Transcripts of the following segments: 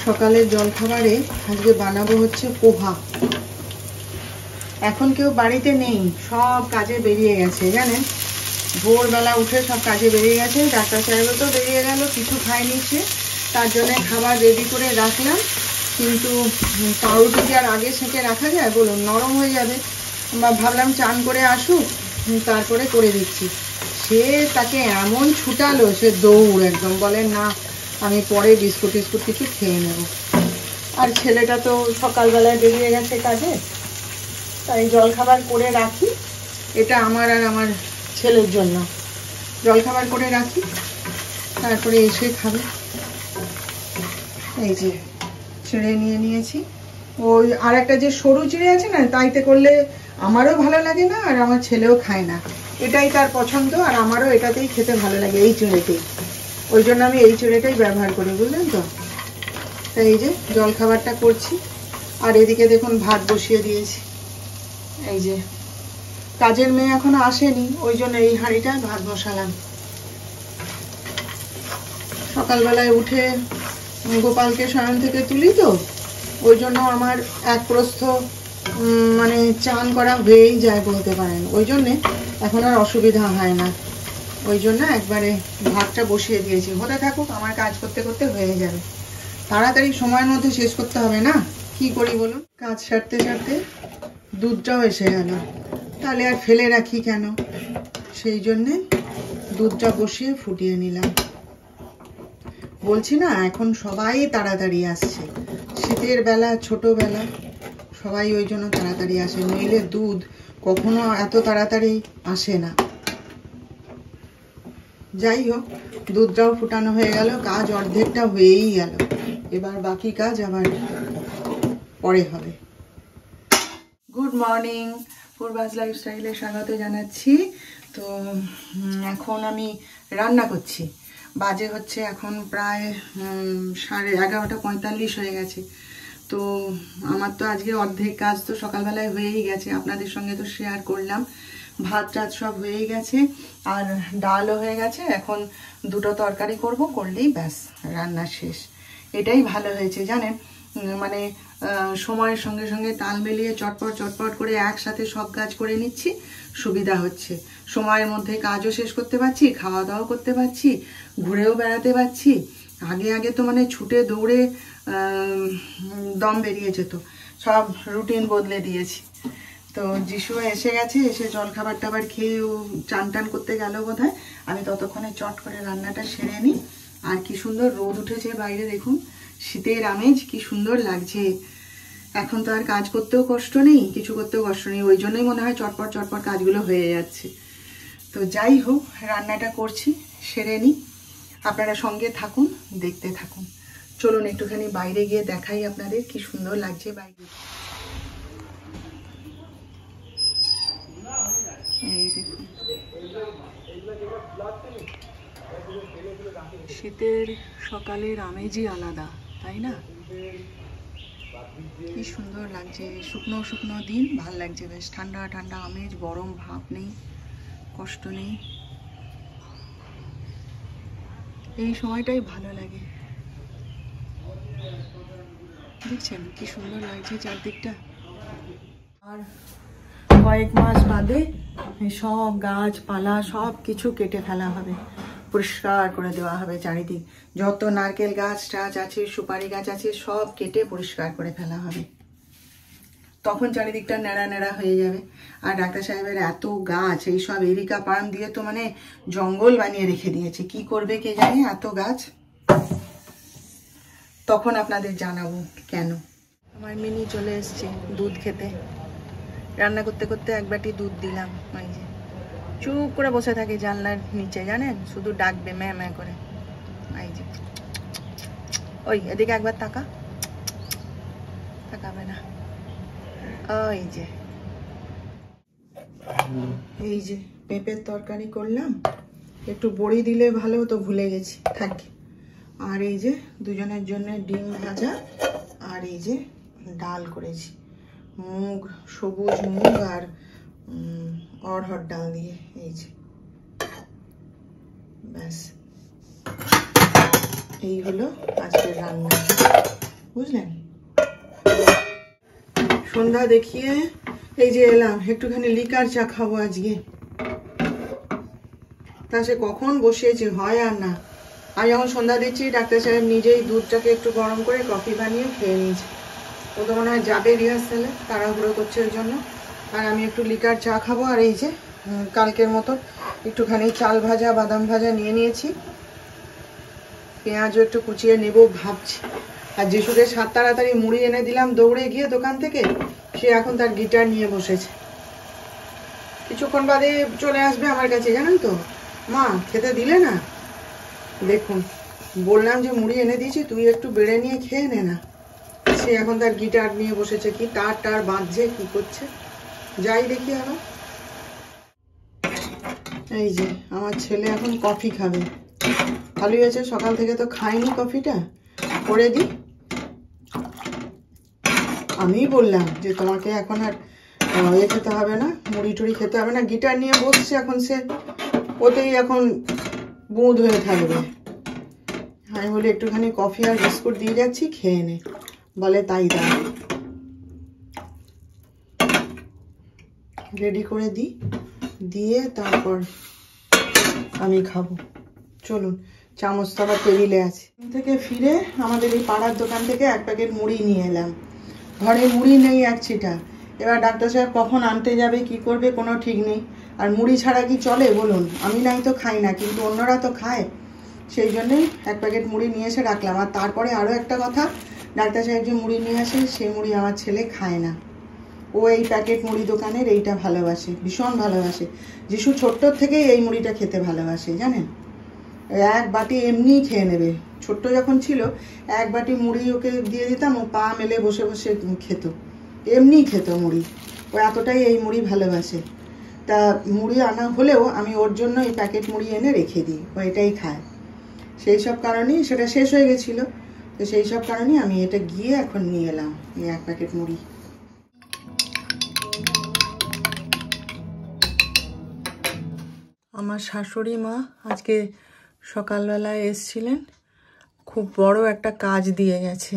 সকালের জলখাবারে আজকে বানাবো হচ্ছে পোহা। এখন কেউ বাড়িতে নেই, সব কাজে বেরিয়ে গেছে জানেন। ভোরবেলা উঠে সব কাজে বেরিয়ে গেছে। ডাক্তার সাহেবও তো বেরিয়ে গেল, কিছু খায়নি সে, তার জন্য খাবার রেডি করে রাখলাম। কিন্তু পাউরুটি কি আর আগে সেঁকে রাখা যায় বলুন, নরম হয়ে যাবে। ভাবলাম চান করে আসুক, তারপরে করে দিচ্ছি। সে তাকে এমন ছুটালো, সে দৌড় একদম, বলে না আমি পরে বিস্কুট টিস্কুট কিছু খেয়ে নেব। আর ছেলেটা তো সকালবেলায় বেরিয়ে গেছে কাজে, তাই জলখাবার করে রাখি। এটা আমার আর আমার ছেলের জন্য জলখাবার করে রাখি, তারপরে এসে খাবে। এই যে চিড়ে নিয়ে নিয়েছি। ওই আর একটা যে সরু চিড়ে আছে না, তাইতে করলে আমারও ভালো লাগে না আর আমার ছেলেও খায় না। এটাই তার পছন্দ আর আমারও এটাতেই খেতে ভালো লাগে, এই চিড়েতেই। ওই জন্য আমি এই চিড়েটাই ব্যবহার করি, বুঝলেন তো। তাই এই যে জলখাবারটা করছি। আর এদিকে দেখুন ভাত বসিয়ে দিয়েছি। এই যে কাজের মেয়ে এখনো আসেনি, ওই জন্য এই হাঁড়িটা ভাত বসালাম। সকালবেলায় উঠে গোপালকে শয়ন থেকে তুলি তো, ওই জন্য আমার এক প্রস্থ মানে চান করা হয়েই যায় বলতে পারেন। ওই জন্যে এখন আর অসুবিধা হয় না। ওই জন্য একবারে ভাতটা বসিয়ে দিয়েছি, হতে থাকুক, আমার কাজ করতে করতে হয়ে যাবে। তাড়াতাড়ি সময়ের মধ্যে শেষ করতে হবে না, কি করি বলুন। কাজ সারতে সারতে দুধটাও এসে গেল, তাহলে আর ফেলে রাখি কেন, সেই জন্যে দুধটা বসিয়ে ফুটিয়ে নিলাম। বলছি না, এখন সবাই তাড়াতাড়ি আসছে, শীতের বেলা ছোটবেলা সবাই ওই জন্য তাড়াতাড়ি আসে, নইলে দুধ কখনো এত তাড়াতাড়ি আসে না। যাই হোক, দুধটাও ফুটানো হয়ে গেল, কাজ অর্ধেকটা হয়েই গেল। এবার বাকি কাজ আবার পরে হবে। গুড মর্নিং, পূর্বাস লাইফস্টাইলে স্বাগত জানাচ্ছি। তো এখন আমি রান্না করছি। বাজে হচ্ছে এখন প্রায় 11:45 হয়ে গেছে। তো আমার তো আজকে অর্ধেক কাজ তো সকালবেলায় হয়েই গেছে, আপনাদের সঙ্গে তো শেয়ার করলাম। ভাত টাত সব হয়েই গেছে আর ডালও হয়ে গেছে। এখন দুটো তরকারি করব, করলেই ব্যাস রান্না শেষ। এটাই ভালো হয়েছে জানেন, মানে সময়ের সঙ্গে সঙ্গে তাল মিলিয়ে চটপট চটপট করে একসাথে সব কাজ করে নিচ্ছি, সুবিধা হচ্ছে। সময়ের মধ্যে কাজও শেষ করতে পারছি, খাওয়া দাওয়াও করতে পারছি, ঘুরেও বেড়াতে পারছি। আগে আগে তো মানে ছুটে দৌড়ে দম বেরিয়ে যেত, সব রুটিন বদলে দিয়েছি। তো যিশু এসে গেছে, এসে জলখাবার টাবার খেয়ে ও চান টান করতে গেল বোধহয়। আমি ততক্ষণে চট করে রান্নাটা সেরে নিই। আর কি সুন্দর রোদ উঠেছে বাইরে, দেখুন শীতের আমেজ কি সুন্দর লাগছে। এখন তো আর কাজ করতেও কষ্ট নেই, কিছু করতেও কষ্ট নেই, ওই জন্যই মনে হয় চটপট চটপট কাজগুলো হয়ে যাচ্ছে। তো যাই হোক, রান্নাটা করছি, সেরে নিই। আপনারা সঙ্গে থাকুন, দেখতে থাকুন। চলুন একটুখানি বাইরে গিয়ে দেখাই আপনাদের কি সুন্দর লাগছে বাইরে। এই দেখুন, শীতের সকালের আমেজই আলাদা, তাই না? কি সুন্দর লাগছে, শুকনো শুকনো দিন, ভাল লাগছে বেশ, ঠান্ডা ঠান্ডা আমেজ, গরম ভাব নেই, কষ্ট নেই। এই সময়টাই ভালো লাগে। দেখছেন কি সুন্দর লাগছে চারদিকটা। আর কয়েক মাস বাদে সব গাছপালা সব কিছু কেটে ফেলা হবে, পরিষ্কার করে দেওয়া হবে চারিদিক। যত নারকেল গাছ টাছ আছে, সুপারি গাছ আছে, সব কেটে পরিষ্কার করে ফেলা হবে। তখন চারিদিকটা নেড়া নেড়া হয়ে যাবে। আর ডাক্তার সাহেবের এত গাছ, এই সব এরিকা পাম দিয়ে তো মানে জঙ্গল বানিয়ে রেখে দিয়েছে, কি করবে কে জানে এত গাছ। তখন আপনাদের জানাবো কেন। আমার মিনি চলে এসছে দুধ খেতে। রান্না করতে করতে এক বাটি দুধ দিলাম। ওই যে চুপ করে বসে থাকে জানলার নিচে, জানেন, শুধু ডাকবে ম্যাঁ ম্যাঁ করে। এই যে ওই এদিকে একবার তাকা, তাকাবে না। ওই যে এই যে পেঁপের তরকারি করলাম, একটু বড়ি দিলে ভালো হতো, ভুলে গেছি, থাকি। আর এই যে দুজনের জন্য ডিম ভাজা, আর এই যে ডাল করেছি, মুগ, সবুজ মুগ আর অড়হর ডাল দিয়ে। এই যে ব্যাস, এই হলো আজকের রান্না। বুঝলেন। সন্ধ্যা দেখিয়ে এই যে এলাম, একটুখানি লিকার চা খাবো আজকে। তা সে কখন বসিয়েছি, হয় আর না। আর যখন সন্ধ্যা দিচ্ছি ডাক্তার সাহেব নিজেই দুধটাকে একটু গরম করে কফি বানিয়ে খেয়ে নিয়েছে। ও তো মনে হয় যাবে রিহার্সালে, তাড়াহুড়ো করছে ওই জন্য। আর আমি একটু লিকার চা খাবো। আর এই যে কালকের মতো একটুখানি চাল ভাজা বাদাম ভাজা নিয়ে নিয়েছি, পেঁয়াজও একটু কুচিয়ে নেব ভাবছি। আর যিশুকে তাড়াতাড়ি মুড়ি এনে দিলাম দৌড়ে গিয়ে দোকান থেকে, সে এখন তার গিটার নিয়ে বসেছে। কিছুক্ষণ বাদে চলে আসবে আমার কাছে, জানেন তো। মা খেতে দিলে না? দেখুন, বললাম যে মুড়ি এনে দিয়েছি, তুই একটু বেড়ে নিয়ে খেয়ে নে না। সে এখন তার গিটার নিয়ে বসেছে, কি তার বাঁধছে, কি করছে, যাই দেখি আবার। এই যে আমার ছেলে এখন কফি খাবে। ভালোই আছে, সকাল থেকে তো খাইনি, কফিটা করে দিই। আমি বললাম যে তোমাকে এখন আর খেতে হবে না, মুড়ি টুড়ি খেতে হবে না। গিটার নিয়ে বসছে এখন, সে ওতেই এখন বুঁদ হয়ে থাকবে। আমি বলি একটুখানি কফি আর বিস্কুট দিয়ে যাচ্ছি, খেয়ে নে। বলে তাই দাও, রেডি করে দিই, দিয়ে তারপর আমি খাবো। চলুন, চামচ তো আবার টেবিলে আছে। থেকে ফিরে আমাদের এই পাড়ার দোকান থেকে এক প্যাকেট মুড়ি নিয়ে এলাম। ঘরে মুড়ি নেই এক ছিটা। এবার ডাক্তার সাহেব কখন আনতে যাবে, কি করবে, কোনো ঠিক নেই। আর মুড়ি ছাড়া কি চলে বলুন? আমি নাই তো খাই না, কিন্তু অন্যরা তো খায়। সেই জন্যই এক প্যাকেট মুড়ি নিয়ে এসে রাখলাম। আর তারপরে আরও একটা কথা, ডাক্তার সাহেব যে মুড়ি নিয়ে আসে, সেই মুড়ি আমার ছেলে খায় না। ও এই প্যাকেট মুড়ি দোকানের এইটা ভালোবাসে, ভীষণ ভালোবাসে। যিশু ছোট্টোর থেকেই এই মুড়িটা খেতে ভালোবাসে, জানেন। এক বাটি এমনিই খেয়ে নেবে। ছোট্ট যখন ছিল, এক বাটি মুড়ি ওকে দিয়ে দিতাম, ও পা মেলে বসে বসে খেত, এমনিই খেত মুড়ি। ও এতটাই এই মুড়ি ভালোবাসে। তা মুড়ি আনা হলেও আমি ওর জন্য এই প্যাকেট মুড়ি এনে রেখে দিই, ও এটাই খায়। সেই সব কারণেই সেটা শেষ হয়ে গেছিলো, তো সেই সব কারণেই আমি এটা গিয়ে এখন নিয়ে এলাম এই এক প্যাকেট মুড়ি। আমার শাশুড়ি মা আজকে সকালবেলায় এসছিলেন, খুব বড় একটা কাজ দিয়ে গেছে।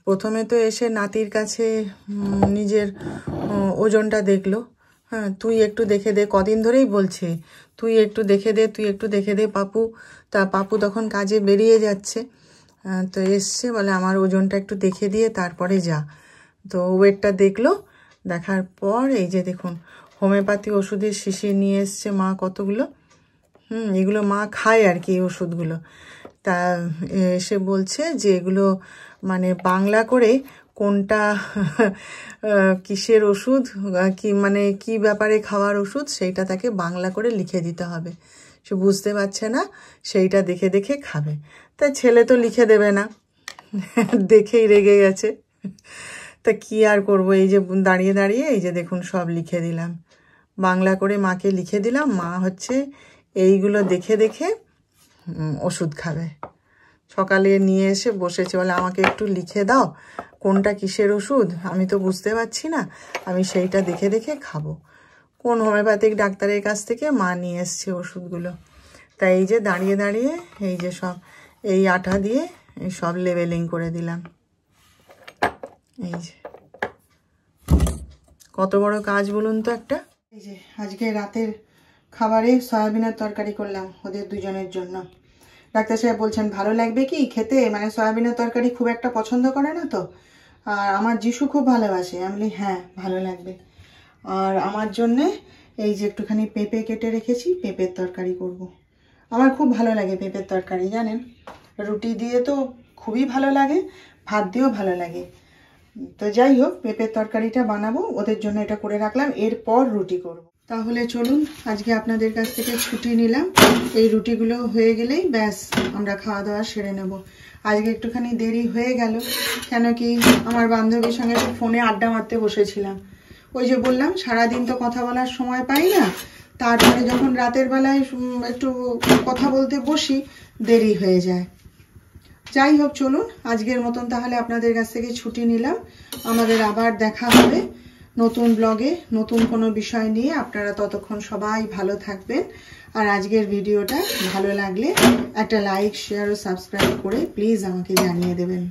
প্রথমে তো এসে নাতির কাছে নিজের ওজনটা দেখলো। হ্যাঁ, তুই একটু দেখে দে, কদিন ধরেই বলছে তুই একটু দেখে দে, তুই একটু দেখে দে পাপু। তা পাপু তখন কাজে বেরিয়ে যাচ্ছে, তো এসছে, বলে আমার ওজনটা একটু দেখে দিয়ে তারপরে যা। তো ওয়েটটা দেখলো, দেখার পর এই যে দেখুন হোমিওপ্যাথি ওষুধের শিশি নিয়ে এসছে মা কতগুলো। এগুলো মা খায় আর কি, এই ওষুধগুলো। তা এসে বলছে যে এগুলো মানে বাংলা করে কোনটা কিসের ওষুধ, কি মানে কি ব্যাপারে খাওয়ার ওষুধ, সেইটা তাকে বাংলা করে লিখে দিতে হবে। সে বুঝতে পারছে না, সেইটা দেখে দেখে খাবে। তাই ছেলে তো লিখে দেবে না, দেখেই রেগে গেছে। তা কি আর করবো, এই যে দাঁড়িয়ে দাঁড়িয়ে এই যে দেখুন সব লিখে দিলাম, বাংলা করে মাকে লিখে দিলাম। মা হচ্ছে এইগুলো দেখে দেখে ওষুধ খাবে। সকালে নিয়ে এসে বসেছে, বলে আমাকে একটু লিখে দাও কোনটা কিসের ওষুধ, আমি তো বুঝতে পারছি না, আমি সেইটা দেখে দেখে খাবো। কোন হোমিওপ্যাথিক ডাক্তারের কাছ থেকে মা নিয়ে এসছে ওষুধগুলো। তাই এই যে দাঁড়িয়ে দাঁড়িয়ে এই যে সব এই আঠা দিয়ে সব লেবেলিং করে দিলাম। এই যে কত বড় কাজ বলুন তো একটা। এই যে আজকে রাতের খাবারে সয়াবিনের তরকারি করলাম ওদের দুজনের জন্য। ডাক্তার সাহেব বলছেন ভালো লাগবে কি খেতে, মানে সয়াবিনের তরকারি খুব একটা পছন্দ করে না তো, আর আমার যিশু খুব ভালোবাসে। আমি বলি হ্যাঁ ভালো লাগবে। আর আমার জন্যে এই যে একটুখানি পেঁপে কেটে রেখেছি, পেঁপের তরকারি করব। আমার খুব ভালো লাগে পেঁপের তরকারি, জানেন। রুটি দিয়ে তো খুবই ভালো লাগে, ভাত দিয়েও ভালো লাগে। তো যাই হোক, পেঁপের তরকারিটা বানাবো, ওদের জন্য এটা করে রাখলাম, এরপর রুটি করব। তাহলে চলুন, আজকে আপনাদের কাছ থেকে ছুটি নিলাম। এই রুটিগুলো হয়ে গেলেই ব্যাস আমরা খাওয়া দাওয়া সেরে নেব। আজকে একটুখানি দেরি হয়ে গেল, কেন কি আমার বান্ধবীর সঙ্গে ফোনে আড্ডা মারতে বসেছিলাম। ওই যে বললাম সারাদিন তো কথা বলার সময় পাই না, তারপরে যখন রাতের বেলায় একটু কথা বলতে বসি দেরি হয়ে যায়। যাই হোক, চলুন আজকের মতন তাহলে আপনাদের কাছ থেকে ছুটি নিলাম। আমাদের আবার দেখা হবে নতুন ব্লগে, নতুন কোনো বিষয় নিয়ে। আপনারা ততক্ষণ সবাই ভালো থাকবেন আর আজকের ভিডিওটা ভালো লাগলে একটা লাইক, শেয়ার ও সাবস্ক্রাইব করে প্লিজ আমাকে জানিয়ে দেবেন।